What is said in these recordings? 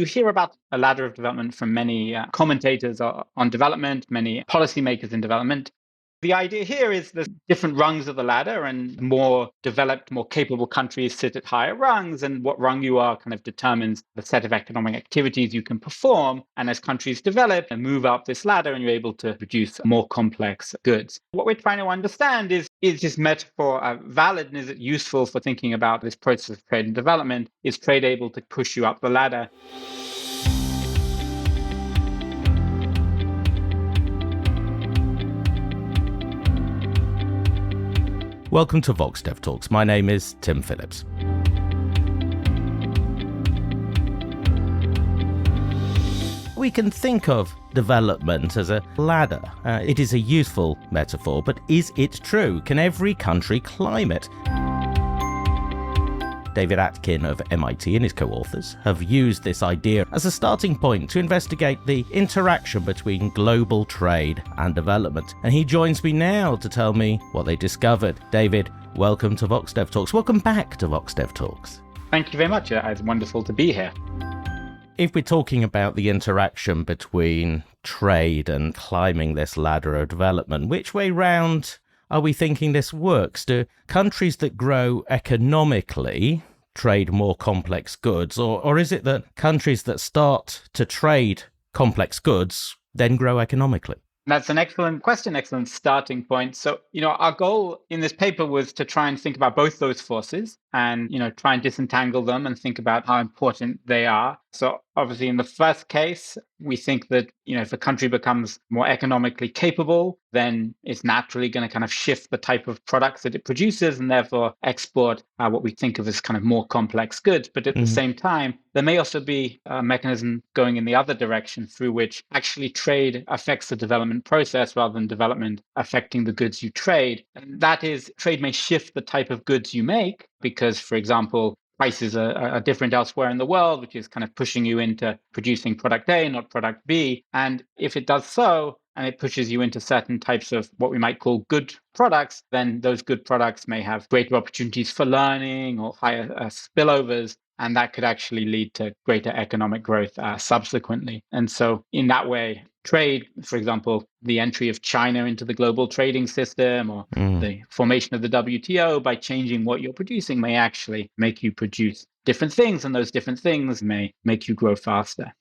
You hear about a ladder of development from many commentators on development, many policymakers in development. The idea here is there's different rungs of the ladder, and more developed, more capable countries sit at higher rungs, and what rung you are kind of determines the set of economic activities you can perform. And as countries develop and move up this ladder, and you're able to produce more complex goods. What we're trying to understand is this metaphor valid, and is it useful for thinking about this process of trade and development? Is trade able to push you up the ladder? Welcome to VoxDevTalks. My name is Tim Phillips. We can think of development as a ladder. It is a useful metaphor, but is it true? Can every country climb it? David Atkin of MIT and his co-authors have used this idea as a starting point to investigate the interaction between global trade and development. And he joins me now to tell me what they discovered. David, welcome to VoxDevTalks. Welcome back to VoxDevTalks. Thank you very much. It's wonderful to be here. If we're talking about the interaction between trade and climbing this ladder of development, which way round are we thinking this works? Do countries that grow economically trade more complex goods, or is it that countries that start to trade complex goods then grow economically? That's an excellent question, excellent starting point. So, our goal in this paper was to try and think about both those forces and, try and disentangle them and think about how important they are. So obviously, in the first case, we think that, if a country becomes more economically capable, then it's naturally going to kind of shift the type of products that it produces and therefore export what we think of as kind of more complex goods. But at the same time, there may also be a mechanism going in the other direction through which actually trade affects the development process rather than development affecting the goods you trade. And that is, trade may shift the type of goods you make because, for example, prices are different elsewhere in the world, which is kind of pushing you into producing product A, not product B. And if it does so, and it pushes you into certain types of what we might call good products, then those good products may have greater opportunities for learning or higher spillovers. And that could actually lead to greater economic growth subsequently. And so in that way, trade, for example, the entry of China into the global trading system or the formation of the WTO, by changing what you're producing, may actually make you produce different things. And those different things may make you grow faster.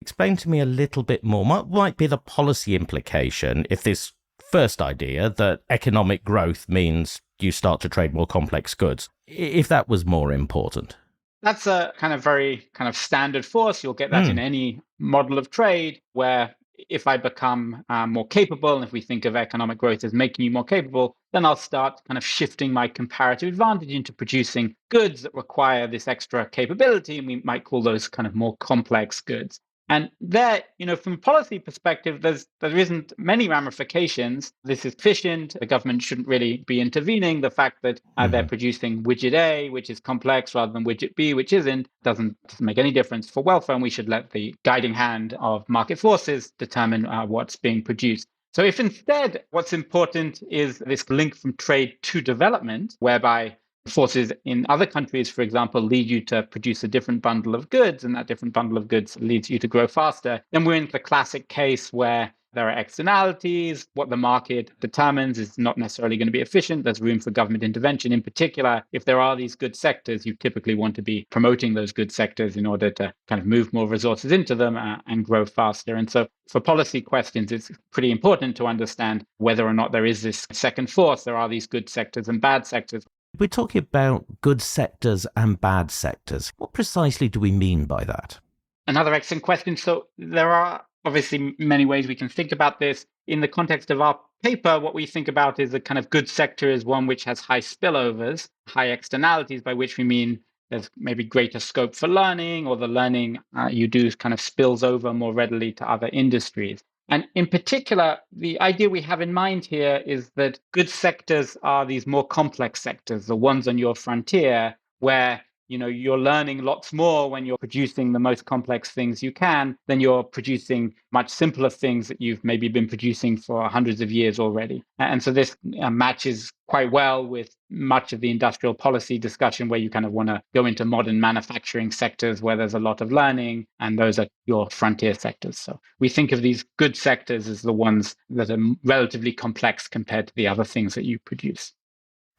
Explain to me a little bit more. What might be the policy implication if this first idea that economic growth means you start to trade more complex goods, if that was more important? That's a kind of very kind of standard force. You'll get that in any model of trade where if I become more capable, and if we think of economic growth as making you more capable, then I'll start kind of shifting my comparative advantage into producing goods that require this extra capability. And we might call those kind of more complex goods. And there, from a policy perspective, there isn't many ramifications. This is efficient. The government shouldn't really be intervening. The fact that they're producing widget A, which is complex, rather than widget B, which isn't, doesn't make any difference for welfare. And we should let the guiding hand of market forces determine what's being produced. So if instead what's important is this link from trade to development, whereby forces in other countries, for example, lead you to produce a different bundle of goods, and that different bundle of goods leads you to grow faster, then we're in the classic case where there are externalities. What the market determines is not necessarily going to be efficient. There's room for government intervention. In particular, if there are these good sectors, you typically want to be promoting those good sectors in order to kind of move more resources into them and grow faster. And so for policy questions, it's pretty important to understand whether or not there is this second force. There are these good sectors and bad sectors. We're talking about good sectors and bad sectors. What precisely do we mean by that? Another excellent question. So there are obviously many ways we can think about this. In the context of our paper, what we think about is a kind of good sector is one which has high spillovers, high externalities, by which we mean there's maybe greater scope for learning, or the learning you do kind of spills over more readily to other industries. And in particular, the idea we have in mind here is that good sectors are these more complex sectors, the ones on your frontier, where you're learning lots more when you're producing the most complex things you can than you're producing much simpler things that you've maybe been producing for hundreds of years already. And so this matches quite well with much of the industrial policy discussion, where you kind of want to go into modern manufacturing sectors where there's a lot of learning, and those are your frontier sectors. So we think of these good sectors as the ones that are relatively complex compared to the other things that you produce.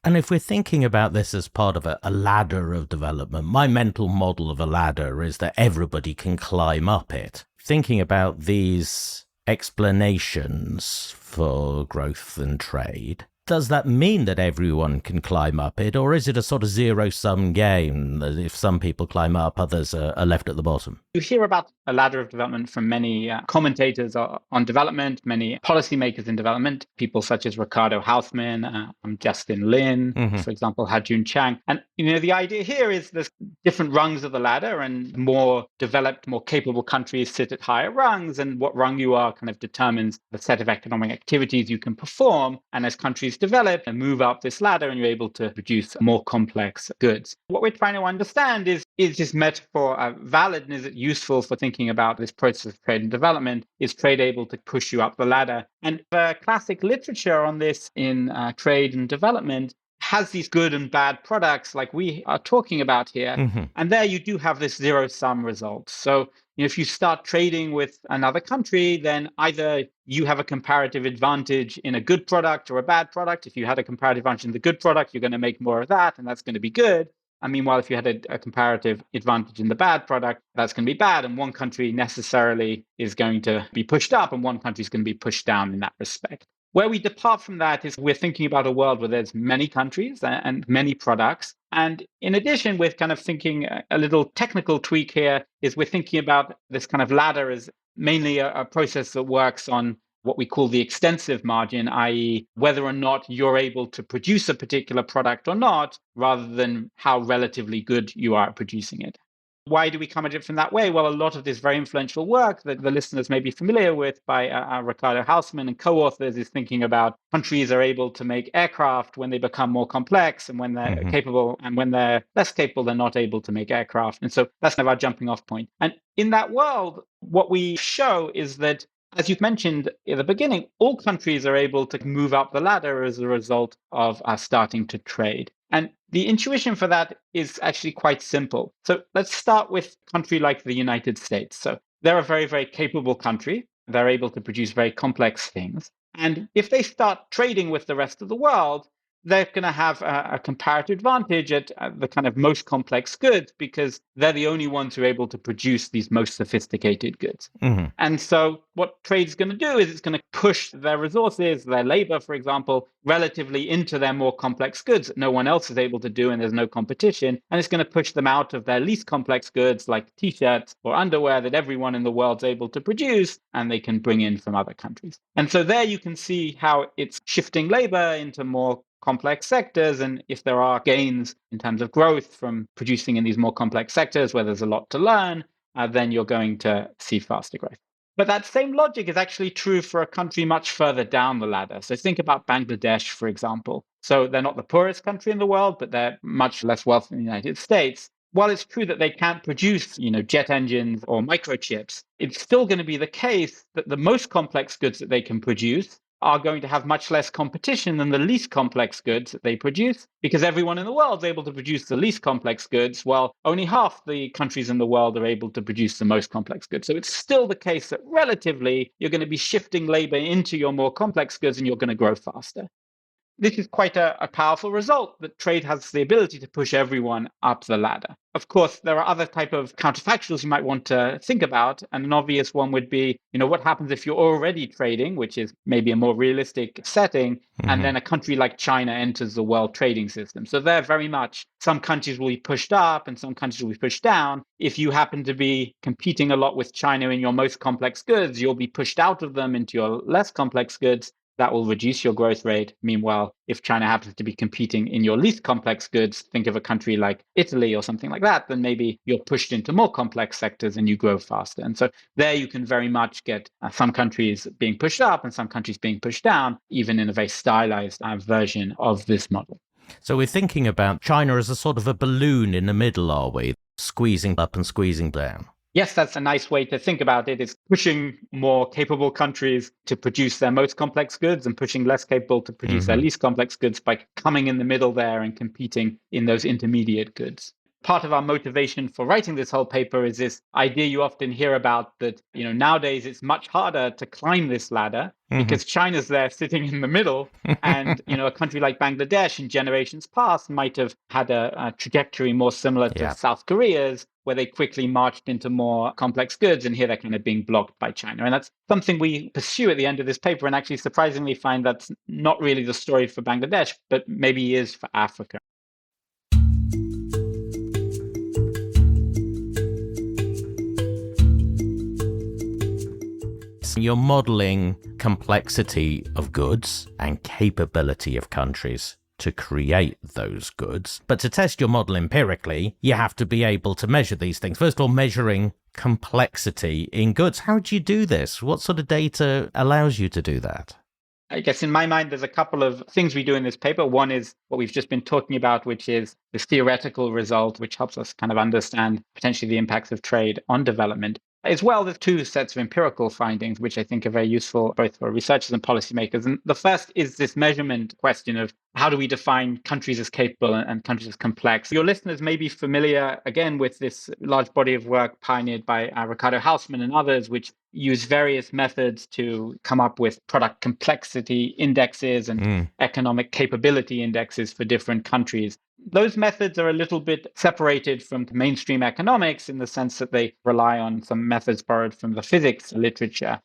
And if we're thinking about this as part of a ladder of development, my mental model of a ladder is that everybody can climb up it. Thinking about these explanations for growth and trade, does that mean that everyone can climb up it, or is it a sort of zero-sum game that if some people climb up, others are left at the bottom? You hear about a ladder of development from many commentators on development, many policymakers in development, people such as Ricardo Hausmann, Justin Lin, for example, Hajun Chang. And the idea here is there's different rungs of the ladder, and more developed, more capable countries sit at higher rungs, and what rung you are kind of determines the set of economic activities you can perform. And as countries develop and move up this ladder, and you're able to produce more complex goods. What we're trying to understand is this metaphor valid, and is it useful for thinking about this process of trade and development? Is trade able to push you up the ladder? And the classic literature on this in trade and development has these good and bad products like we are talking about here. And there you do have this zero-sum result. So if you start trading with another country, then either you have a comparative advantage in a good product or a bad product. If you had a comparative advantage in the good product, you're going to make more of that, and that's going to be good. And meanwhile, if you had a comparative advantage in the bad product, that's going to be bad. And one country necessarily is going to be pushed up, and one country is going to be pushed down in that respect. Where we depart from that is we're thinking about a world where there's many countries and many products. And in addition, we're kind of thinking a little technical tweak here is we're thinking about this kind of ladder as mainly a process that works on what we call the extensive margin, i.e. whether or not you're able to produce a particular product or not, rather than how relatively good you are at producing it. Why do we come at it from that way? Well, a lot of this very influential work that the listeners may be familiar with by Ricardo Hausmann and co-authors is thinking about countries are able to make aircraft when they become more complex, and when they're capable, and when they're less capable, they're not able to make aircraft. And so that's kind of our jumping off point. And in that world, what we show is that, as you've mentioned at the beginning, all countries are able to move up the ladder as a result of starting to trade. And the intuition for that is actually quite simple. So let's start with a country like the United States. So they're a very, very capable country. They're able to produce very complex things. And if they start trading with the rest of the world, they're going to have a comparative advantage at the kind of most complex goods, because they're the only ones who are able to produce these most sophisticated goods. And so what trade's going to do is it's going to push their resources, their labor, for example, relatively into their more complex goods that no one else is able to do, and there's no competition. And it's going to push them out of their least complex goods like t-shirts or underwear that everyone in the world's able to produce, and they can bring in from other countries. And so there you can see how it's shifting labor into more complex sectors. And if there are gains in terms of growth from producing in these more complex sectors where there's a lot to learn, then you're going to see faster growth. But that same logic is actually true for a country much further down the ladder. So think about Bangladesh, for example. So they're not the poorest country in the world, but they're much less wealthy than the United States. While it's true that they can't produce, jet engines or microchips, it's still going to be the case that the most complex goods that they can produce are going to have much less competition than the least complex goods that they produce, because everyone in the world is able to produce the least complex goods, while only half the countries in the world are able to produce the most complex goods. So it's still the case that relatively you're going to be shifting labor into your more complex goods, and you're going to grow faster. This is quite a powerful result, that trade has the ability to push everyone up the ladder. Of course, there are other type of counterfactuals you might want to think about. And an obvious one would be, what happens if you're already trading, which is maybe a more realistic setting, and then a country like China enters the world trading system. So there very much, some countries will be pushed up and some countries will be pushed down. If you happen to be competing a lot with China in your most complex goods, you'll be pushed out of them into your less complex goods. That will reduce your growth rate. Meanwhile, if China happens to be competing in your least complex goods, think of a country like Italy or something like that, then maybe you're pushed into more complex sectors and you grow faster. And so there you can very much get some countries being pushed up and some countries being pushed down, even in a very stylized version of this model. So we're thinking about China as a sort of a balloon in the middle, are we? Squeezing up and squeezing down. Yes, that's a nice way to think about it. It's pushing more capable countries to produce their most complex goods and pushing less capable to produce their least complex goods by coming in the middle there and competing in those intermediate goods. Part of our motivation for writing this whole paper is this idea you often hear about that, nowadays it's much harder to climb this ladder because China's there sitting in the middle. And, a country like Bangladesh in generations past might have had a trajectory more similar to South Korea's, where they quickly marched into more complex goods. And here they're kind of being blocked by China. And that's something we pursue at the end of this paper, and actually surprisingly find that's not really the story for Bangladesh, but maybe is for Africa. You're modeling complexity of goods and capability of countries to create those goods. But to test your model empirically, you have to be able to measure these things. First of all, measuring complexity in goods. How do you do this? What sort of data allows you to do that? I guess in my mind, there's a couple of things we do in this paper. One is what we've just been talking about, which is this theoretical result, which helps us kind of understand potentially the impacts of trade on development. As well, there's two sets of empirical findings, which I think are very useful both for researchers and policymakers. And the first is this measurement question of how do we define countries as capable and countries as complex? Your listeners may be familiar, again, with this large body of work pioneered by Ricardo Hausmann and others, which use various methods to come up with product complexity indexes and economic capability indexes for different countries. Those methods are a little bit separated from mainstream economics in the sense that they rely on some methods borrowed from the physics literature.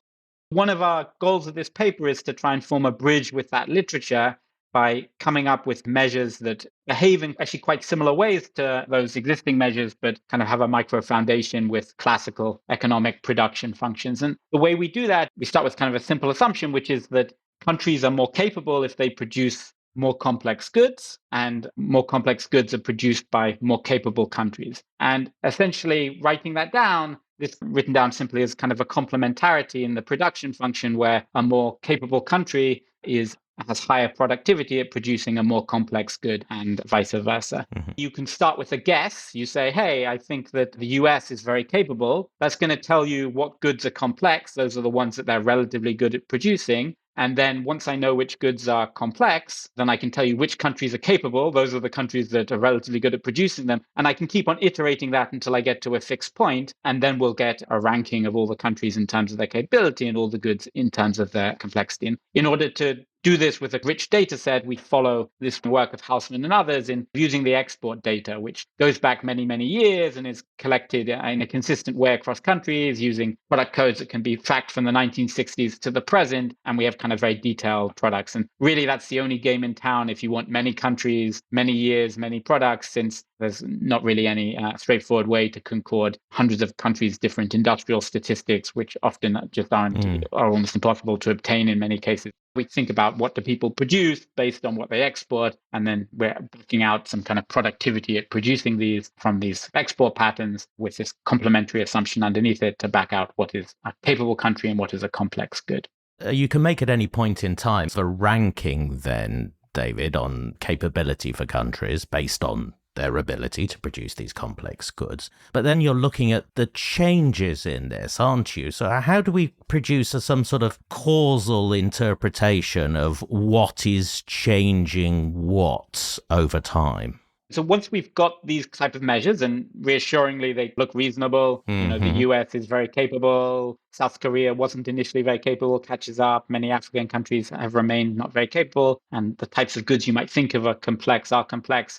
One of our goals of this paper is to try and form a bridge with that literature by coming up with measures that behave in actually quite similar ways to those existing measures, but kind of have a micro foundation with classical economic production functions. And the way we do that, we start with kind of a simple assumption, which is that countries are more capable if they produce more complex goods, and more complex goods are produced by more capable countries. And essentially writing that down, this written down simply as kind of a complementarity in the production function, where a more capable country has higher productivity at producing a more complex good and vice versa. You can start with a guess. You say, hey, I think that the US is very capable. That's going to tell you what goods are complex. Those are the ones that they're relatively good at producing. And then once I know which goods are complex, then I can tell you which countries are capable. Those are the countries that are relatively good at producing them. And I can keep on iterating that until I get to a fixed point. And then we'll get a ranking of all the countries in terms of their capability and all the goods in terms of their complexity. And in order to do this with a rich data set, we follow this work of Hausmann and others in using the export data, which goes back many, many years and is collected in a consistent way across countries using product codes that can be tracked from the 1960s to the present. And we have kind of very detailed products. And really, that's the only game in town if you want many countries, many years, many products, since there's not really any straightforward way to concord hundreds of countries' different industrial statistics, which often just are almost impossible to obtain in many cases. We think about what do people produce based on what they export, and then we're working out some kind of productivity at producing these from these export patterns with this complementary assumption underneath it to back out what is a capable country and what is a complex good. You can make at any point in time the ranking then, David, on capability for countries based on their ability to produce these complex goods. But then you're looking at the changes in this, aren't you? So how do we produce some sort of causal interpretation of what is changing what over time? So once we've got these type of measures, and reassuringly they look reasonable, the US is very capable, South Korea wasn't initially very capable, catches up, many African countries have remained not very capable, and the types of goods you might think of are complex.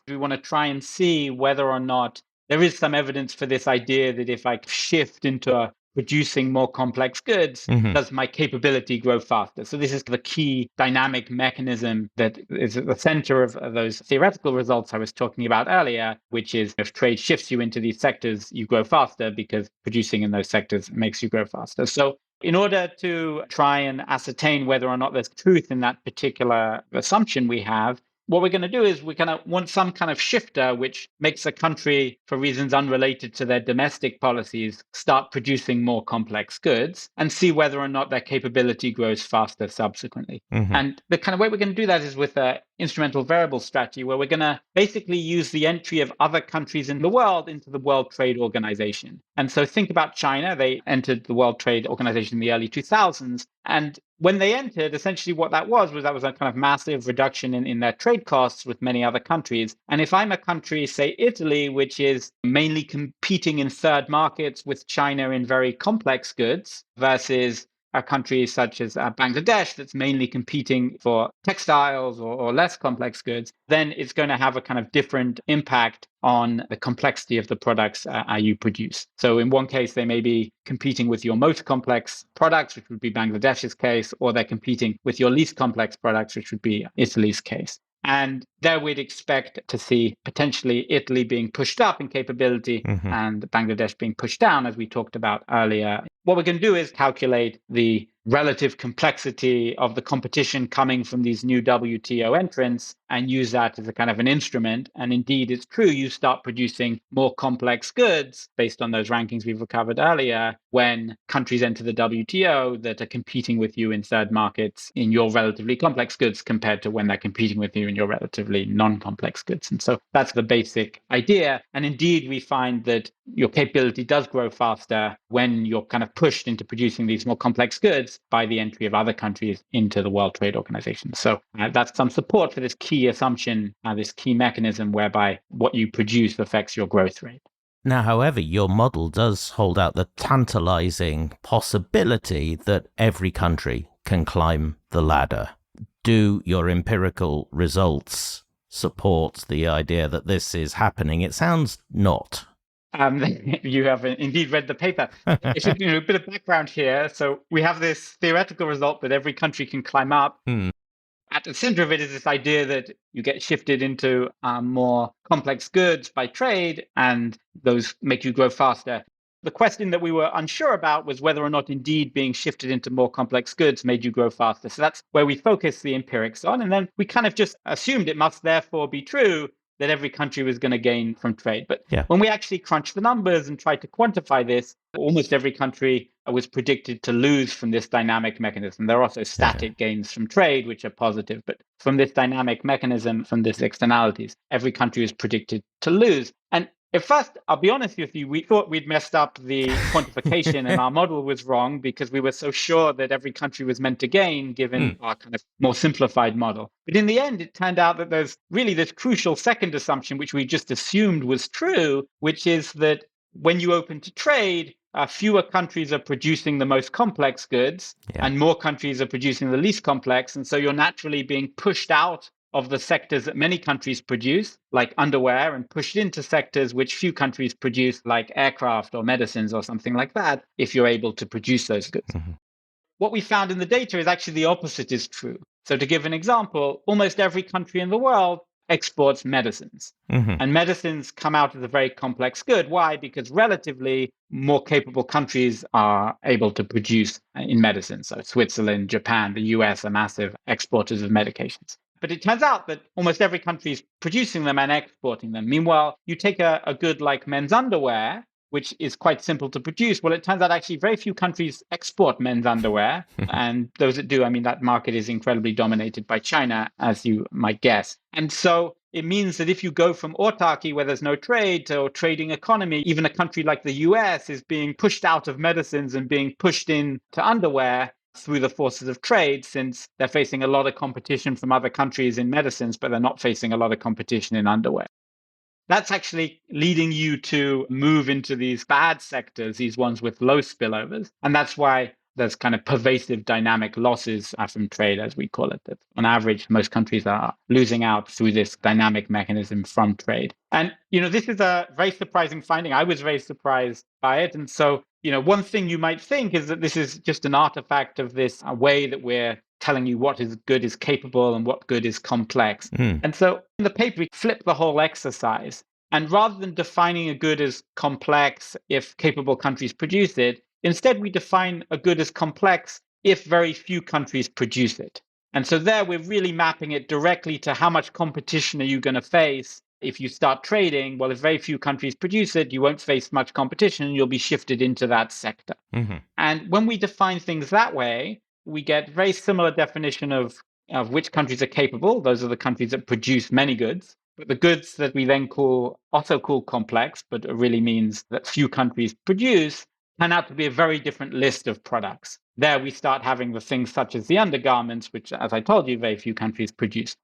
We want to try and see whether or not there is some evidence for this idea that if I shift into producing more complex goods, does my capability grow faster? So this is the key dynamic mechanism that is at the center of those theoretical results I was talking about earlier, which is if trade shifts you into these sectors, you grow faster because producing in those sectors makes you grow faster. So in order to try and ascertain whether or not there's truth in that particular assumption we have, what we're going to do is we kind of want some kind of shifter which makes a country, for reasons unrelated to their domestic policies, start producing more complex goods and see whether or not their capability grows faster subsequently. And the kind of way we're going to do that is with an instrumental variable strategy, where we're going to basically use the entry of other countries in the world into the World Trade Organization. And so think about China. They entered the World Trade Organization in the early 2000s. And when they entered, essentially what that was a kind of massive reduction in their trade costs with many other countries. And if I'm a country, say Italy, which is mainly competing in third markets with China in very complex goods versus a country such as Bangladesh that's mainly competing for textiles or less complex goods, then it's going to have a kind of different impact on the complexity of the products you produce. So in one case, they may be competing with your most complex products, which would be Bangladesh's case, or they're competing with your least complex products, which would be Italy's case. And there we'd expect to see potentially Italy being pushed up in capability and Bangladesh being pushed down, as we talked about earlier. What we're going to do is calculate the relative complexity of the competition coming from these new WTO entrants and use that as a kind of an instrument. And indeed, it's true, you start producing more complex goods based on those rankings we've covered earlier when countries enter the WTO that are competing with you in third markets in your relatively complex goods compared to when they're competing with you in your relatively non-complex goods. And so that's the basic idea. And indeed, we find that your capability does grow faster when you're kind of pushed into producing these more complex goods by the entry of other countries into the World Trade Organization. So that's some support for this key assumption, this key mechanism whereby what you produce affects your growth rate. Now, however, your model does hold out the tantalizing possibility that every country can climb the ladder. Do your empirical results support the idea that this is happening? It sounds not. You have indeed read the paper. It's a bit of background here. So we have this theoretical result that every country can climb up. At the center of it is this idea that you get shifted into more complex goods by trade, and those make you grow faster. The question that we were unsure about was whether or not indeed being shifted into more complex goods made you grow faster. So that's where we focus the empirics on. And then we kind of just assumed it must therefore be true that every country was going to gain from trade. But when we actually crunched the numbers and tried to quantify this, almost every country was predicted to lose from this dynamic mechanism. There are also static gains from trade, which are positive. But from this dynamic mechanism, from these externalities, every country was predicted to lose. And at first, I'll be honest with you, we thought we'd messed up the quantification and our model was wrong because we were so sure that every country was meant to gain given our kind of more simplified model. But in the end, it turned out that there's really this crucial second assumption, which we just assumed was true, which is that when you open to trade, fewer countries are producing the most complex goods and more countries are producing the least complex. And so you're naturally being pushed out of the sectors that many countries produce, like underwear, and pushed into sectors which few countries produce, like aircraft or medicines or something like that, if you're able to produce those goods. What we found in the data is actually the opposite is true. So to give an example, almost every country in the world exports medicines. And medicines come out as a very complex good. Why? Because relatively more capable countries are able to produce in medicine. So Switzerland, Japan, the US are massive exporters of medications. But it turns out that almost every country is producing them and exporting them. Meanwhile, you take a good like men's underwear, which is quite simple to produce. Well, it turns out actually very few countries export men's underwear. And those that do, I mean, that market is incredibly dominated by China, as you might guess. And so it means that if you go from autarky, where there's no trade, to trading economy, even a country like the US is being pushed out of medicines and being pushed into underwear through the forces of trade, since they're facing a lot of competition from other countries in medicines, but they're not facing a lot of competition in underwear. That's actually leading you to move into these bad sectors, these ones with low spillovers. And that's why there's kind of pervasive dynamic losses from trade, as we call it. That on average, most countries are losing out through this dynamic mechanism from trade. And, this is a very surprising finding. I was very surprised by it. And so, one thing you might think is that this is just an artifact of this way that we're telling you what is good is capable and what good is complex. And so in the paper, we flip the whole exercise. And rather than defining a good as complex if capable countries produce it, instead we define a good as complex if very few countries produce it. And so there we're really mapping it directly to how much competition are you going to face if you start trading. Well, if very few countries produce it, you won't face much competition. You'll be shifted into that sector. And when we define things that way, we get very similar definition of which countries are capable. Those are the countries that produce many goods. But the goods that we then also call complex, but it really means that few countries produce, turn out to be a very different list of products. There we start having the things such as the undergarments, which, as I told you, very few countries produce.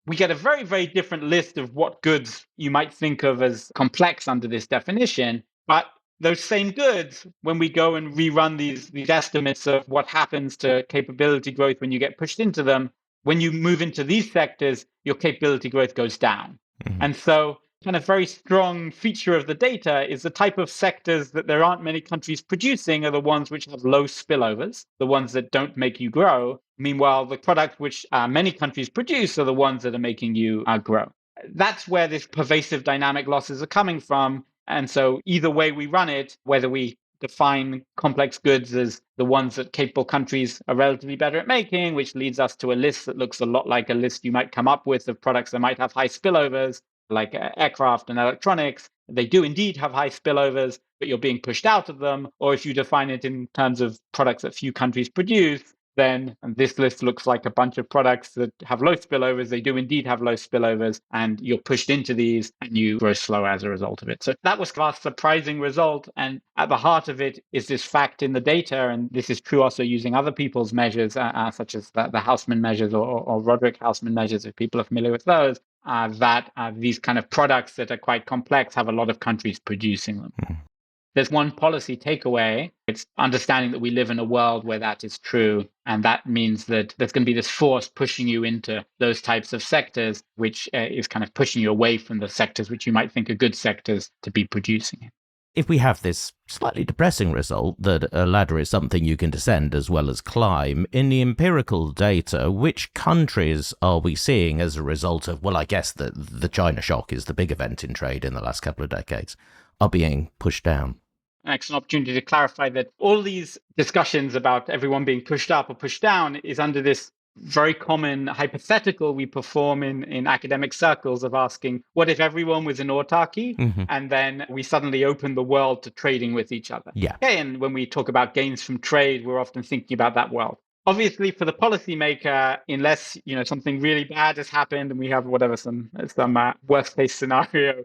We get a very, very different list of what goods you might think of as complex under this definition. But those same goods, when we go and rerun these estimates of what happens to capability growth when you get pushed into them, when you move into these sectors, your capability growth goes down. And so kind of very strong feature of the data is the type of sectors that there aren't many countries producing are the ones which have low spillovers, the ones that don't make you grow. Meanwhile, the products which many countries produce are the ones that are making you grow. That's where this pervasive dynamic losses are coming from. And so either way we run it, whether we define complex goods as the ones that capable countries are relatively better at making, which leads us to a list that looks a lot like a list you might come up with of products that might have high spillovers, like aircraft and electronics. They do indeed have high spillovers, but you're being pushed out of them. Or if you define it in terms of products that few countries produce, then this list looks like a bunch of products that have low spillovers. They do indeed have low spillovers, and you're pushed into these and you grow slow as a result of it. So that was a surprising result. And at the heart of it is this fact in the data. And this is true also using other people's measures, such as the Houseman measures or Roderick Houseman measures, if people are familiar with those, that these kind of products that are quite complex have a lot of countries producing them. There's one policy takeaway. It's understanding that we live in a world where that is true. And that means that there's going to be this force pushing you into those types of sectors, which is kind of pushing you away from the sectors which you might think are good sectors to be producing. If we have this slightly depressing result that a ladder is something you can descend as well as climb, in the empirical data, which countries are we seeing as a result of, well, I guess the China shock is the big event in trade in the last couple of decades, are being pushed down? An excellent opportunity to clarify that all these discussions about everyone being pushed up or pushed down is under this very common hypothetical we perform in academic circles of asking, what if everyone was in autarky and then we suddenly open the world to trading with each other? Okay, and when we talk about gains from trade, we're often thinking about that world. Obviously, for the policymaker, unless something really bad has happened and we have some worst case scenario,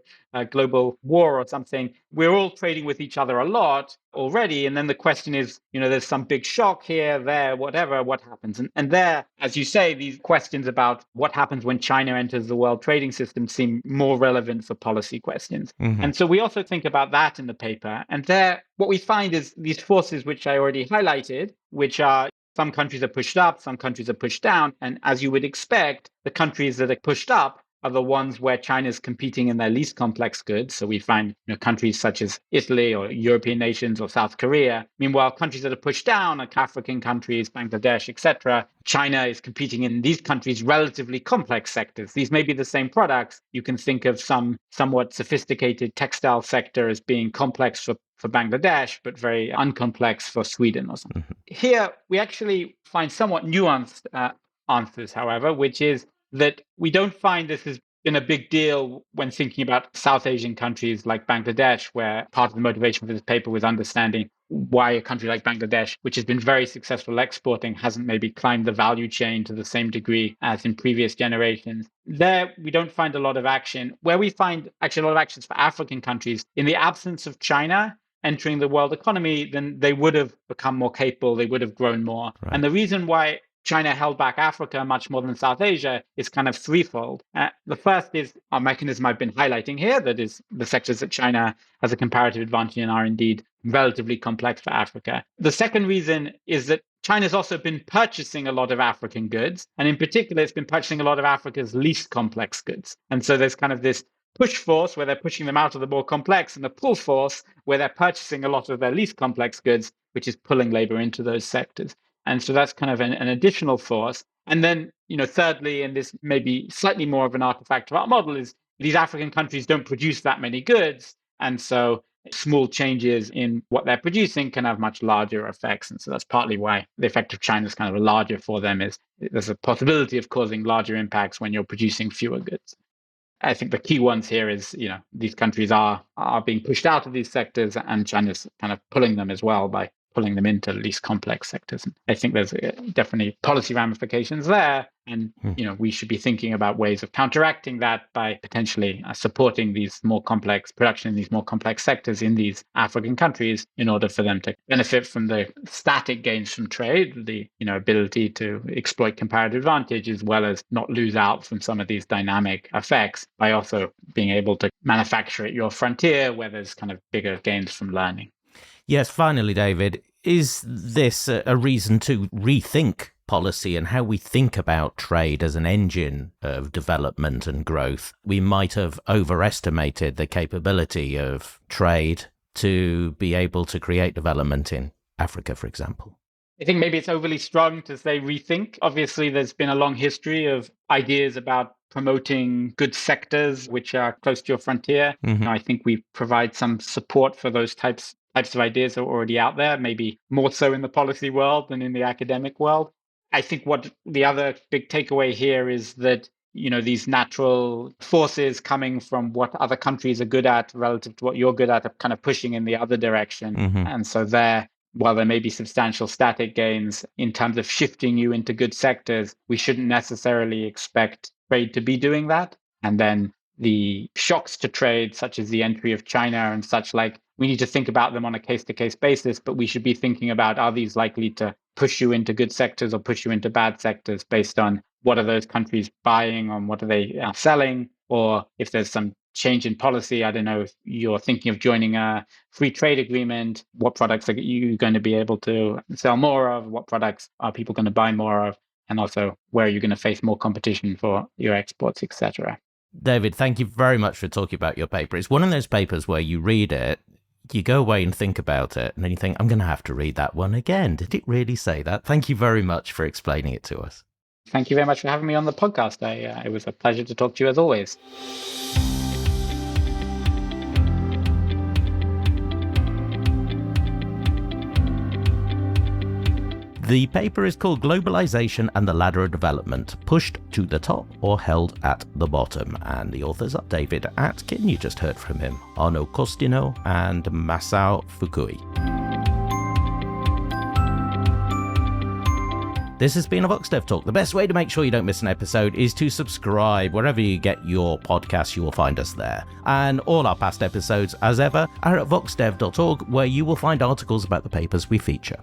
global war or something, we're all trading with each other a lot already. And then the question is, there's some big shock here, there, whatever, what happens? And there, as you say, these questions about what happens when China enters the world trading system seem more relevant for policy questions. And so we also think about that in the paper. And there, what we find is these forces, which I already highlighted, which are some countries are pushed up, some countries are pushed down. And as you would expect, the countries that are pushed up are the ones where China is competing in their least complex goods. So we find countries such as Italy or European nations or South Korea. Meanwhile, countries that are pushed down, like African countries, Bangladesh, etc., China is competing in these countries' relatively complex sectors. These may be the same products. You can think of some somewhat sophisticated textile sector as being complex for Bangladesh, but very uncomplex for Sweden or something. Here, we actually find somewhat nuanced answers, however, which is that we don't find this has been a big deal when thinking about South Asian countries like Bangladesh, where part of the motivation for this paper was understanding why a country like Bangladesh, which has been very successful exporting, hasn't maybe climbed the value chain to the same degree as in previous generations. There, we don't find a lot of action. Where we find actually a lot of actions for African countries, in the absence of China entering the world economy, then they would have become more capable, they would have grown more. Right. And the reason why China held back Africa much more than South Asia is kind of threefold. The first is our mechanism I've been highlighting here, that is the sectors that China has a comparative advantage in are indeed relatively complex for Africa. The second reason is that China's also been purchasing a lot of African goods, and in particular, it's been purchasing a lot of Africa's least complex goods. And so there's kind of this push force where they're pushing them out of the more complex, and the pull force where they're purchasing a lot of their least complex goods, which is pulling labor into those sectors. And so that's kind of an additional force. And then, thirdly, and this may be slightly more of an artifact of our model, is these African countries don't produce that many goods. And so small changes in what they're producing can have much larger effects. And so that's partly why the effect of China is kind of larger for them, is there's a possibility of causing larger impacts when you're producing fewer goods. I think the key ones here is, these countries are being pushed out of these sectors, and China's kind of pulling them as well by pulling them into least complex sectors. And I think there's definitely policy ramifications there. And, we should be thinking about ways of counteracting that by potentially supporting these more complex production in these more complex sectors in these African countries in order for them to benefit from the static gains from trade, the ability to exploit comparative advantage, as well as not lose out from some of these dynamic effects by also being able to manufacture at your frontier where there's kind of bigger gains from learning. Yes, finally, David, is this a reason to rethink policy and how we think about trade as an engine of development and growth? We might have overestimated the capability of trade to be able to create development in Africa, for example. I think maybe it's overly strong to say rethink. Obviously, there's been a long history of ideas about promoting good sectors which are close to your frontier. I think we provide some support for those types of ideas that are already out there, maybe more so in the policy world than in the academic world. I think what the other big takeaway here is that, these natural forces coming from what other countries are good at relative to what you're good at are kind of pushing in the other direction. And so while there may be substantial static gains in terms of shifting you into good sectors, we shouldn't necessarily expect trade to be doing that. And then the shocks to trade, such as the entry of China and such like, we need to think about them on a case-to-case basis, but we should be thinking about, are these likely to push you into good sectors or push you into bad sectors based on what are those countries buying, on what are they selling, or if there's some change in policy. I don't know, if you're thinking of joining a free trade agreement, what products are you going to be able to sell more of? What products are people going to buy more of? And also, where are you going to face more competition for your exports, etc.? David, thank you very much for talking about your paper. It's one of those papers where you read it, you go away and think about it, and then you think, I'm going to have to read that one again. Did it really say that? Thank you very much for explaining it to us. Thank you very much for having me on the podcast. It was a pleasure to talk to you as always. The paper is called Globalisation and the Ladder of Development, Pushed to the Top or Held at the Bottom. And the authors are David Atkin, you just heard from him, Arnaud Costinot and Masao Fukui. This has been a VoxDevTalk. The best way to make sure you don't miss an episode is to subscribe. Wherever you get your podcasts, you will find us there. And all our past episodes, as ever, are at voxdev.org, where you will find articles about the papers we feature.